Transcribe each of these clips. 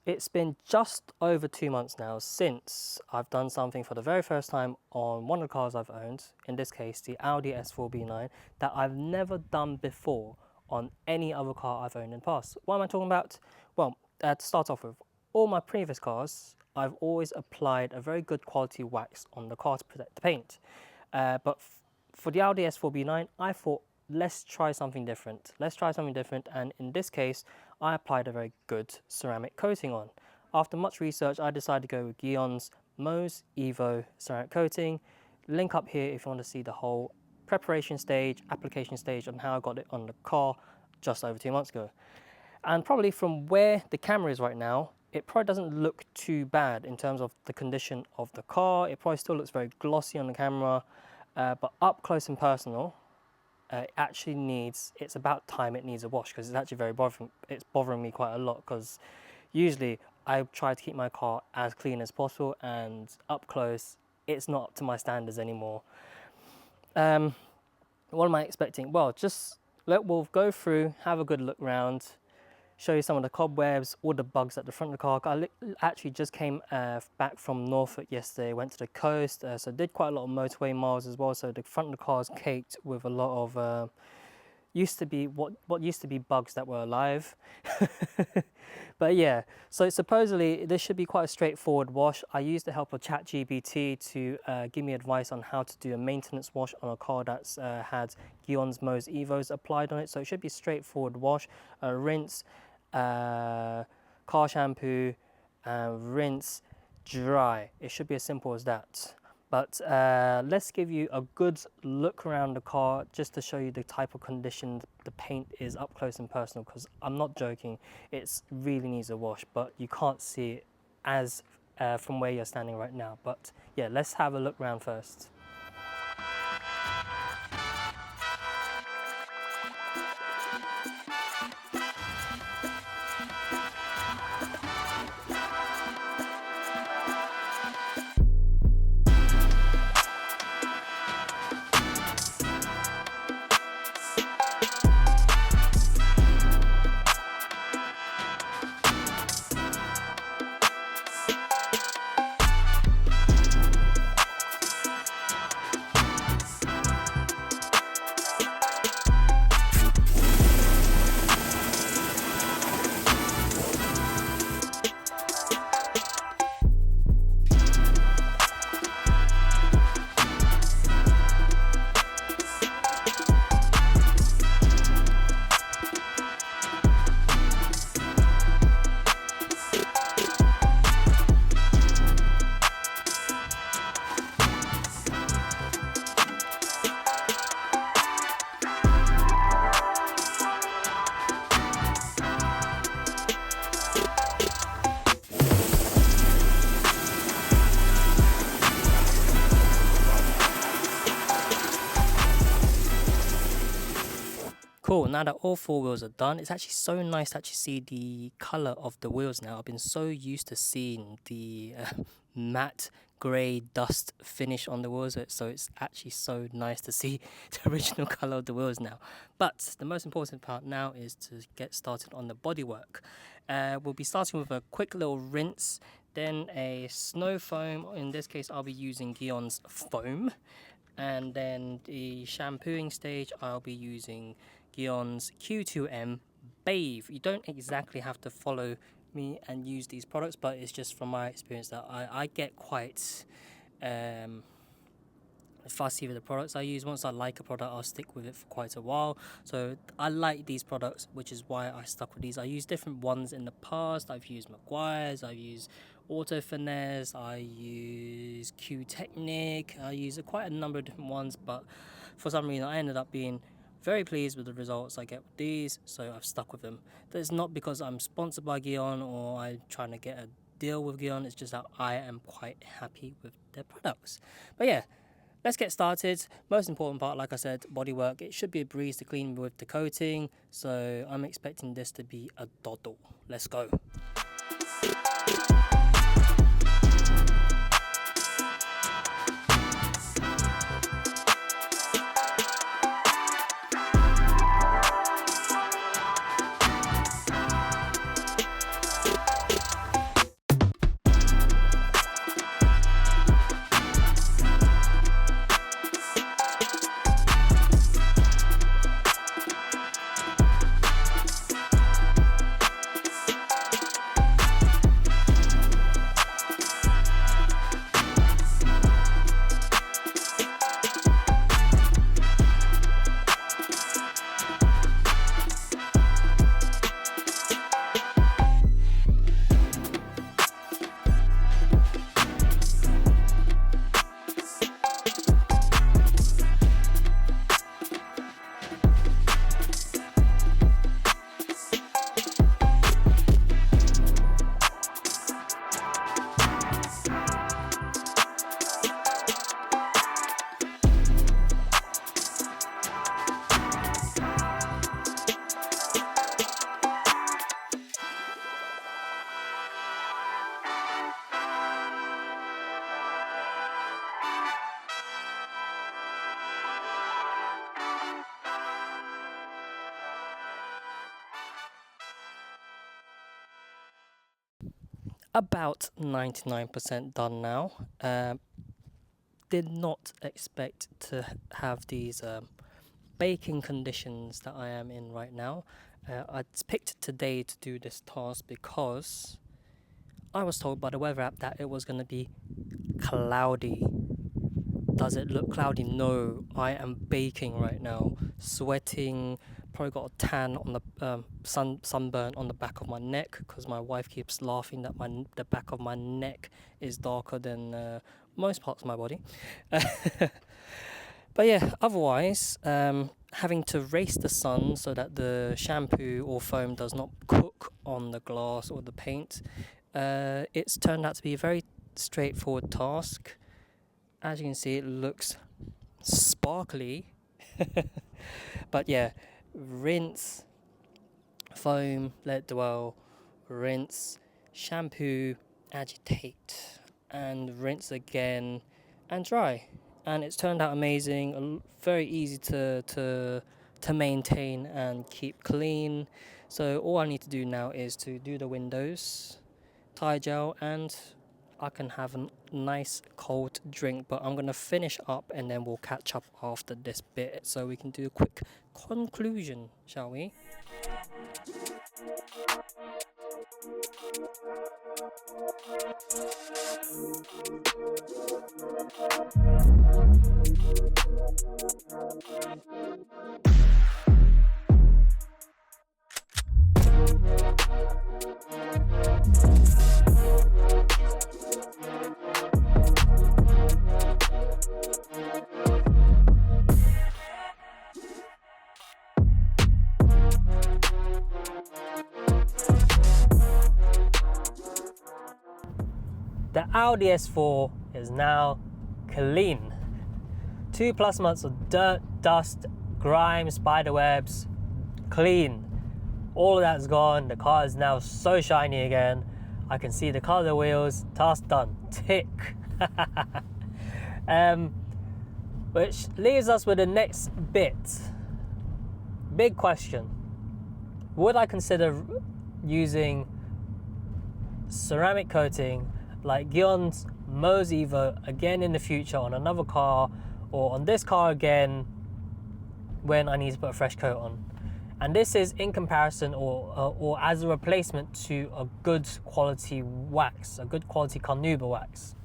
It's been just over 2 months now since I've done something for the very first time on one of the cars I've owned, in this case the Audi S4 B9, that I've never done before on any other car I've owned in the past. What am I talking about? Well, to start off with, all my previous cars, I've always applied a very good quality wax on the car to protect the paint. But for the Audi S4 B9, I thought, let's try something different. And in this case, I applied a very good ceramic coating on. After much research, I decided to go with Gyeon MOHS Evo ceramic coating. Link up here if you want to see the whole preparation stage, application stage, and how I got it on the car just over 2 months ago. And probably from where the camera is right now, it probably doesn't look too bad in terms of the condition of the car. It probably still looks very glossy on the camera, but up close and personal, it's about time it needs a wash, because it's actually it's bothering me quite a lot, because usually I try to keep my car as clean as possible, and up close it's not up to my standards anymore. What am I expecting? Well, we'll go through, have a good look around, show you some of the cobwebs, all the bugs at the front of the car. I actually just came back from Norfolk yesterday, went to the coast, so did quite a lot of motorway miles as well. So the front of the car is caked with a lot of what used to be bugs that were alive. But yeah, so supposedly this should be quite a straightforward wash. I used the help of ChatGPT to give me advice on how to do a maintenance wash on a car that's had Gyeon MOHS Evos applied on it. So it should be a straightforward wash, rinse, car shampoo, rinse, dry. It should be as simple as that. But let's give you a good look around the car just to show you the type of condition the paint is up close and personal, because I'm not joking, it really needs a wash, but you can't see it as from where you're standing right now. But yeah, let's have a look around first. Cool, now that all 4 wheels are done, it's actually so nice to actually see the colour of the wheels now. I've been so used to seeing the matte grey dust finish on the wheels, so it's actually so nice to see the original colour of the wheels now. But the most important part now is to get started on the bodywork. We'll be starting with a quick little rinse, then a snow foam. In this case, I'll be using Gyeon's foam. And then the shampooing stage, I'll be using Gyeon's Q2M Bathe. You don't exactly have to follow me and use these products, but it's just from my experience that I get quite fussy with the products I use. Once I like a product, I'll stick with it for quite a while. So I like these products, which is why I stuck with these. I used different ones in the past. I've used Maguire's, I've used Auto Finesse, I use Q Technic, I use quite a number of different ones, but for some reason I ended up being very pleased with the results I get with these, so I've stuck with them. That's not because I'm sponsored by Gyeon or I'm trying to get a deal with Gyeon, it's just that I am quite happy with their products. But yeah, let's get started. Most important part, like I said, bodywork. It should be a breeze to clean with the coating, so I'm expecting this to be a doddle. Let's go. about 99% done now. Did not expect to have these baking conditions that I am in right now. I picked today to do this task because I was told by the weather app that it was going to be cloudy. Does it look cloudy? No, I am baking right now, sweating, probably got a tan on the sunburn on the back of my neck because my wife keeps laughing that the back of my neck is darker than most parts of my body. But yeah, otherwise, having to race the sun so that the shampoo or foam does not cook on the glass or the paint, it's turned out to be a very straightforward task. As you can see, it looks sparkly. But yeah, rinse, foam, let dwell, rinse, shampoo, agitate, and rinse again and dry. And it's turned out amazing, very easy to maintain and keep clean. So all I need to do now is to do the windows, tie gel, and I can have a nice cold drink. But I'm going to finish up and then we'll catch up after this bit so we can do a quick conclusion, shall we? The Audi S4 is now clean. 2+ months of dirt, dust, grime, spiderwebs, clean. All of that's gone. The car is now so shiny again. I can see the color wheels. Task done. Tick. Which leaves us with the next bit. Big question. Would I consider using ceramic coating like Gyeon MOHS Evo again in the future on another car, or on this car again when I need to put a fresh coat on? And this is in comparison or as a replacement to a good quality wax, a good quality carnauba wax.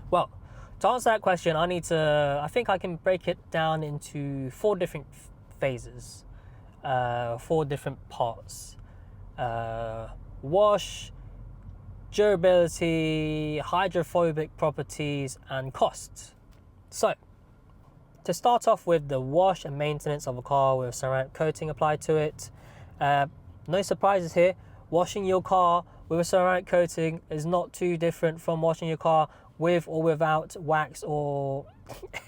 Well, to answer that question, I think I can break it down into 4 different phases, 4 different parts. Wash, durability, hydrophobic properties, and cost. So, to start off with the wash and maintenance of a car with ceramic coating applied to it, no surprises here. Washing your car with a ceramic coating is not too different from washing your car with or without wax or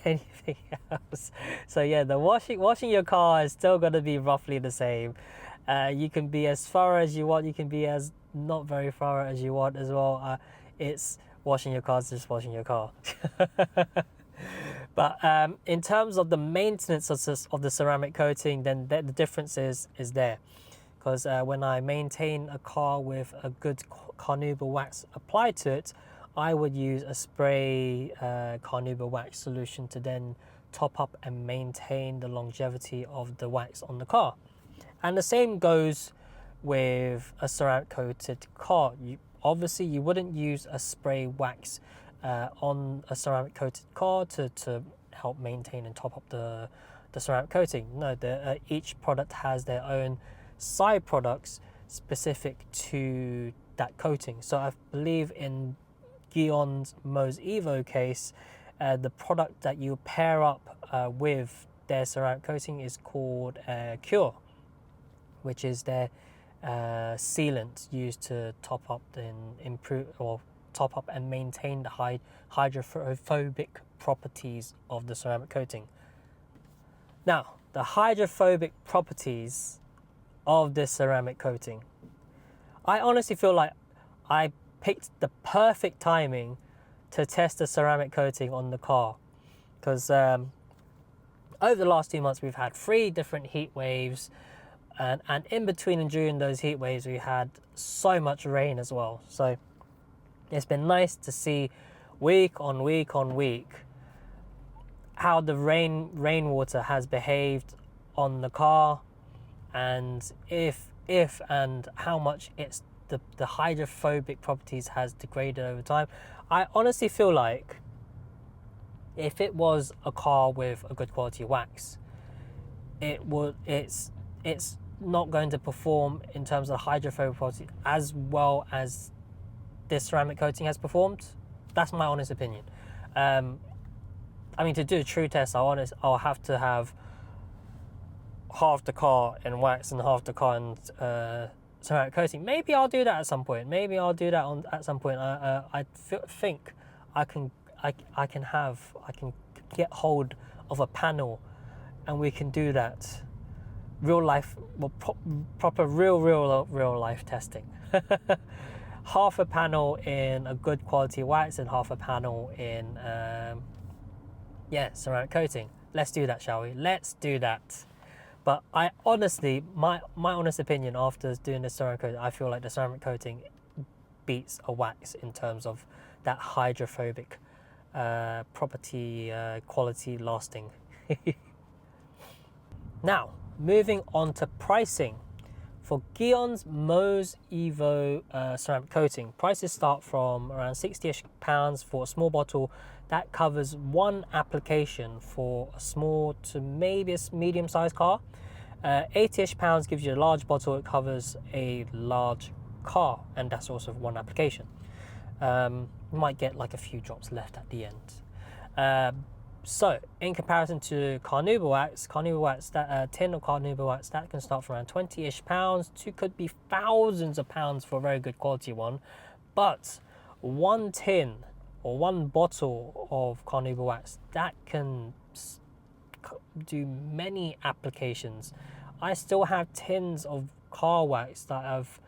anything else. So yeah, the washing your car is still going to be roughly the same. You can be as thorough as you want, you can be as not very thorough as you want as well. It's washing your car is just washing your car. But in terms of the maintenance of the ceramic coating, then the difference is there. Because when I maintain a car with a good carnauba wax applied to it, I would use a spray carnauba wax solution to then top up and maintain the longevity of the wax on the car. And the same goes with a ceramic coated car. Obviously you wouldn't use a spray wax on a ceramic coated car to help maintain and top up the ceramic coating. No, each product has their own side products specific to that coating. So I believe in Gyeon MOHS Evo case, the product that you pair up with their ceramic coating is called Qyeon, which is their sealant used to top up and improve or top up and maintain the hydrophobic properties of the ceramic coating. Now, the hydrophobic properties of this ceramic coating, I honestly feel like I picked the perfect timing to test the ceramic coating on the car, because over the last 2 months we've had 3 different heat waves. And in between and during those heat waves, we had so much rain as well. So it's been nice to see week on week on week how the rainwater has behaved on the car, and if and how much it's the hydrophobic properties has degraded over time. I honestly feel like if it was a car with a good quality wax, it's not going to perform in terms of hydrophobic quality as well as this ceramic coating has performed. That's my honest opinion. I mean, to do a true test, I'll have to have half the car in wax and half the car in ceramic coating. Maybe I'll do that at some point. At some point. I think I can get hold of a panel, and we can do that. Real life, well, proper real life testing. Half a panel in a good quality wax and half a panel in ceramic coating. Let's do that, shall we? Let's do that. But I honestly, my honest opinion after doing the ceramic coating, I feel like the ceramic coating beats a wax in terms of that hydrophobic property, quality, lasting. Now, moving on to pricing. For Gyeon MOHS Evo ceramic coating, prices start from around £60-ish for a small bottle. That covers one application for a small to maybe a medium-sized car. £80-ish gives you a large bottle. It covers a large car, and that's also one application. You might get like a few drops left at the end. So, in comparison to carnauba wax, that tin of carnauba wax, that can start from around £20-ish to could be thousands of pounds for a very good quality one. But one tin or one bottle of carnauba wax, that can do many applications. I still have tins of car wax that I've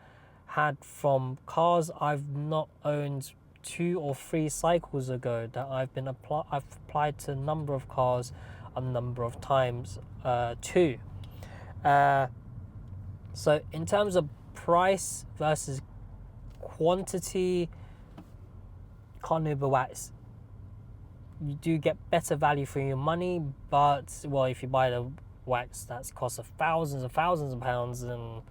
had from cars I've not owned 2 or 3 cycles ago, that I've applied to a number of cars a number of times too. So in terms of price versus quantity, carnauba wax, you do get better value for your money, but well, if you buy the wax that's cost of thousands of pounds, then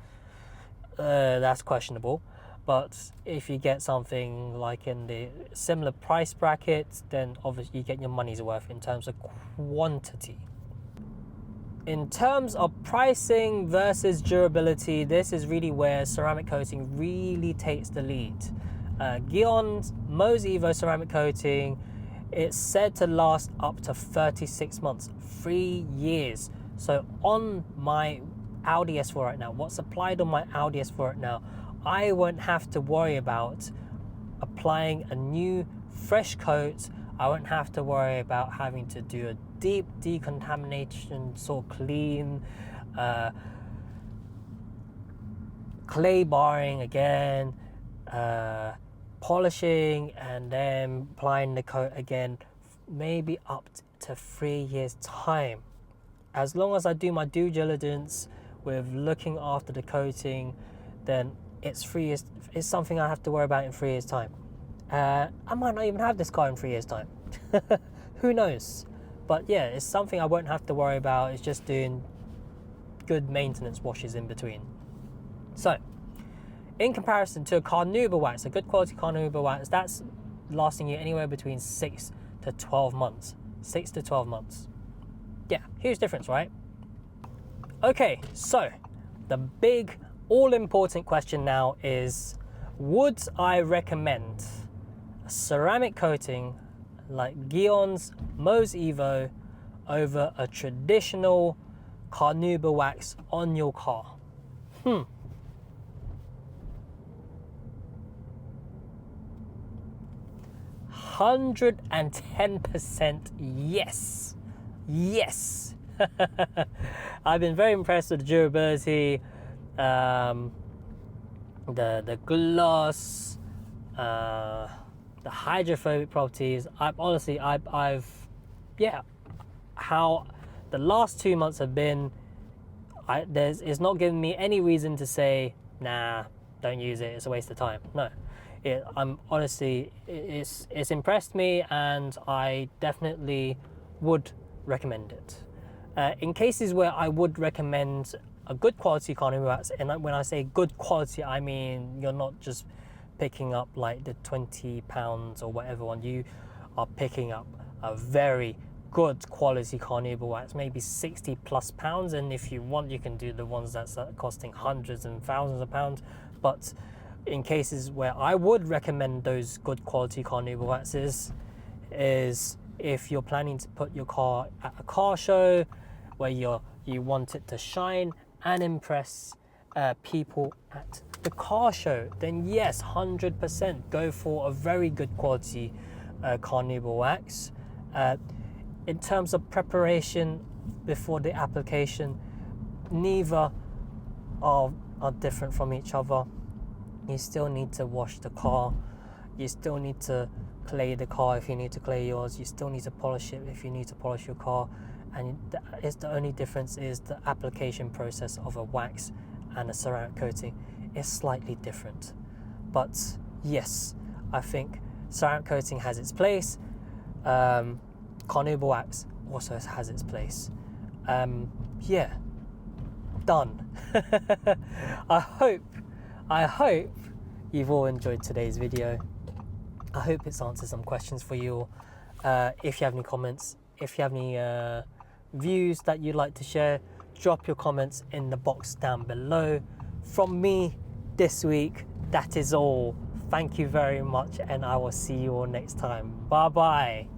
that's questionable. But if you get something like in the similar price bracket, then obviously you get your money's worth in terms of quantity. In terms of pricing versus durability, this is really where ceramic coating really takes the lead. Gyeon MOHS Evo ceramic coating, it's said to last up to 36 months, 3 years. So on my Audi S4 right now, what's applied on my Audi S4 right now, I won't have to worry about applying a new fresh coat. I won't have to worry about having to do a deep decontamination, sort of clean, clay barring again, polishing, and then applying the coat again, maybe up to 3 years time. As long as I do my due diligence with looking after the coating, then it's 3 years. It's something I have to worry about in 3 years time. I might not even have this car in 3 years time. Who knows? But yeah, it's something I won't have to worry about. It's just doing good maintenance washes in between. So in comparison to a carnauba wax, a good quality carnauba wax, that's lasting you anywhere between 6 to 12 months. 6 to 12 months. Yeah, huge difference, right? Okay, so the big all-important question now is, would I recommend a ceramic coating like Gyeon's MOHS Evo over a traditional carnauba wax on your car? 110% yes. Yes. I've been very impressed with the durability, the gloss, the hydrophobic properties. How the last 2 months have been, it's not giving me any reason to say, nah, don't use it, it's a waste of time. No, I'm honestly, it's impressed me, and I definitely would recommend it. In cases where I would recommend a good quality carnauba wax, and when I say good quality, I mean you're not just picking up like the £20 or whatever one, you are picking up a very good quality carnauba wax, maybe £60+, and if you want you can do the ones that's costing hundreds and thousands of pounds. But in cases where I would recommend those good quality carnauba waxes is if you're planning to put your car at a car show where you want it to shine and impress people at the car show, then yes, 100% go for a very good quality carnauba wax. In terms of preparation before the application, neither are different from each other. You still need to wash the car, you still need to clay the car if you need to clay yours, you still need to polish it if you need to polish your car, and the only difference is the application process of a wax and a ceramic coating is slightly different. But yes, I think ceramic coating has its place. Carnauba wax also has its place. Yeah, done. I hope you've all enjoyed today's video. I hope it's answered some questions for you. If you have any comments, if you have any views that you'd like to share, drop your comments in the box down below. From me this week, that is all. Thank you very much, and I will see you all next time. Bye bye.